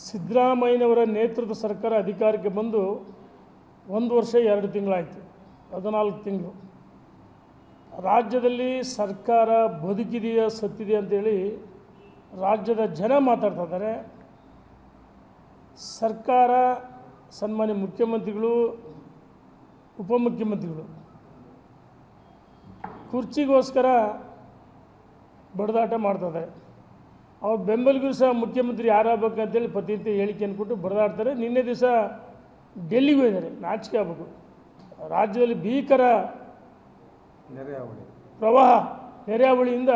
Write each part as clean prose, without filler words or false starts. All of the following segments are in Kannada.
ಸಿದ್ದರಾಮಯ್ಯನವರ ನೇತೃತ್ವದ ಸರ್ಕಾರ ಅಧಿಕಾರಕ್ಕೆ ಬಂದು 1 ವರ್ಷ 2 ತಿಂಗಳಾಯಿತು, 14 ತಿಂಗಳು. ರಾಜ್ಯದಲ್ಲಿ ಸರ್ಕಾರ ಬದುಕಿದೆಯಾ ಸತ್ತಿದೆಯಾ ಅಂತೇಳಿ ರಾಜ್ಯದ ಜನ ಮಾತಾಡ್ತಾ ಇದ್ದಾರೆ. ಸರ್ಕಾರ, ಸನ್ಮಾನ್ಯ ಮುಖ್ಯಮಂತ್ರಿಗಳು, ಉಪಮುಖ್ಯಮಂತ್ರಿಗಳು ಕುರ್ಚಿಗೋಸ್ಕರ ಬಡದಾಟ ಮಾಡ್ತಾಯಿದ್ದಾರೆ. ಅವ್ರ ಬೆಂಬಲಿಗರು ಸಹ ಮುಖ್ಯಮಂತ್ರಿ ಯಾರಾಗಬೇಕು ಅಂತೇಳಿ ಪ್ರತಿನಿತ್ಯ ಹೇಳಿಕೆಯನ್ನು ಕೊಟ್ಟು ಬಡದಾಡ್ತಾರೆ. ನಿನ್ನೆ ದಿವಸ ಡೆಲ್ಲಿಗೆ ಹೋಗಿದ್ದಾರೆ. ನಾಚಿಕೆ ಆಗಬೇಕು. ರಾಜ್ಯದಲ್ಲಿ ಭೀಕರ ಪ್ರವಾಹ, ನೆರೆಹಾವಳಿಯಿಂದ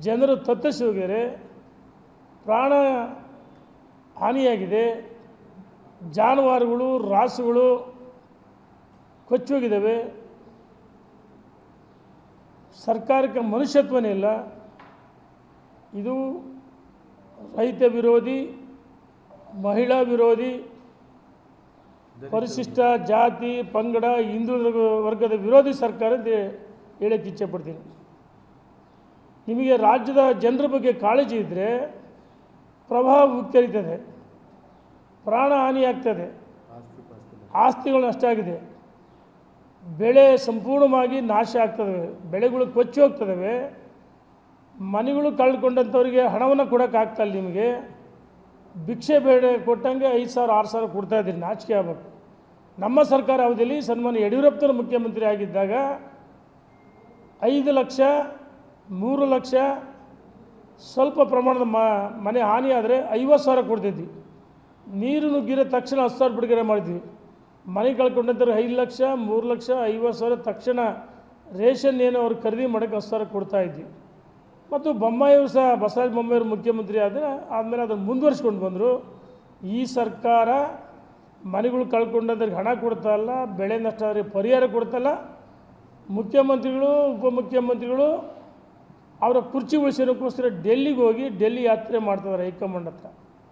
ಜನರು ತತ್ತರಿಸಿ ಹೋಗಿದ್ದಾರೆ. ಪ್ರಾಣ ಹಾನಿಯಾಗಿದೆ. ಜಾನುವಾರುಗಳು, ರಾಸುಗಳು ಕೊಚ್ಚಿ ಹೋಗಿದ್ದಾವೆ. ಸರ್ಕಾರಕ್ಕೆ ಮನುಷ್ಯತ್ವನೇ ಇಲ್ಲ. ಇದು ರೈತ ವಿರೋಧಿ, ಮಹಿಳಾ ವಿರೋಧಿ, ಪರಿಶಿಷ್ಟ ಜಾತಿ ಪಂಗಡ ಹಿಂದುಳಿದ ವರ್ಗದ ವಿರೋಧಿ ಸರ್ಕಾರ ಅಂತ ಹೇಳಕ್ಕೆ ಇಚ್ಛೆಪಡ್ತೀನಿ. ನಿಮಗೆ ರಾಜ್ಯದ ಜನರ ಬಗ್ಗೆ ಕಾಳಜಿ ಇದ್ದರೆ ಪ್ರವಾಹ ಉಕ್ಕರಿತದೆ, ಪ್ರಾಣ ಹಾನಿಯಾಗ್ತದೆ, ಆಸ್ತಿಗಳು ನಷ್ಟ ಆಗಿದೆ, ಬೆಳೆ ಸಂಪೂರ್ಣವಾಗಿ ನಾಶ ಆಗ್ತದೆ, ಬೆಳೆಗಳು ಕೊಚ್ಚಿ ಹೋಗ್ತದವೆ, ಮನೆಗಳು ಕಳ್ಕೊಂಡಂಥವ್ರಿಗೆ ಹಣವನ್ನು ಕೊಡೋಕ್ಕಾಗ್ತಾಯಿಲ್ಲ. ನಿಮಗೆ ಭಿಕ್ಷೆ ಬೇಡ ಕೊಟ್ಟಂಗೆ 5,000 6,000 ಕೊಡ್ತಾಯಿದ್ದೀರಿ. ನಾಚಿಕೆ ಆಗಬೇಕು. ನಮ್ಮ ಸರ್ಕಾರ ಅವಧಿಯಲ್ಲಿ ಸನ್ಮಾನ್ಯ ಯಡಿಯೂರಪ್ಪನ ಮುಖ್ಯಮಂತ್ರಿ ಆಗಿದ್ದಾಗ 5 ಲಕ್ಷ 3 ಲಕ್ಷ ಸ್ವಲ್ಪ ಪ್ರಮಾಣದ ಮನೆ ಹಾನಿ ಆದರೆ 50,000 ಕೊಡ್ತಿದ್ವಿ. ನೀರು ನುಗ್ಗಿರೋ ತಕ್ಷಣ 10,000 ಬಿಡುಗಡೆ ಮಾಡಿದ್ವಿ. ಮನೆ ಕಳ್ಕೊಂಡಂಥವ್ರು 5 ಲಕ್ಷ 3 ಲಕ್ಷ 50,000 ತಕ್ಷಣ ರೇಷನ್ ಏನು ಅವ್ರು ಖರೀದಿ ಮಾಡೋಕ್ಕೆ 10,000 ಕೊಡ್ತಾಯಿದ್ವಿ. ಮತ್ತು ಬೊಮ್ಮಾಯಿಯವರು ಸಹ, ಬಸವರಾಜ ಬೊಮ್ಮಾಯಿಯವರು ಮುಖ್ಯಮಂತ್ರಿ ಆದಮೇಲೆ ಅದನ್ನು ಮುಂದುವರಿಸ್ಕೊಂಡು ಬಂದರು. ಈ ಸರ್ಕಾರ ಮನೆಗಳು ಕಳ್ಕೊಂಡಂಥವ್ರಿಗೆ ಹಣ ಕೊಡ್ತಾ ಇಲ್ಲ, ಬೆಳೆ ನಷ್ಟ ಆದರೆ ಪರಿಹಾರ ಕೊಡ್ತಾಯಿಲ್ಲ. ಮುಖ್ಯಮಂತ್ರಿಗಳು, ಉಪಮುಖ್ಯಮಂತ್ರಿಗಳು ಅವರ ಕುರ್ಚಿ ಉಳಿಸೋದಕ್ಕೋಸ್ಕರ ಡೆಲ್ಲಿಗೆ ಹೋಗಿ ಡೆಲ್ಲಿ ಯಾತ್ರೆ ಮಾಡ್ತಿದ್ದಾರೆ ಹೈಕಮಾಂಡ್ ಹತ್ರ.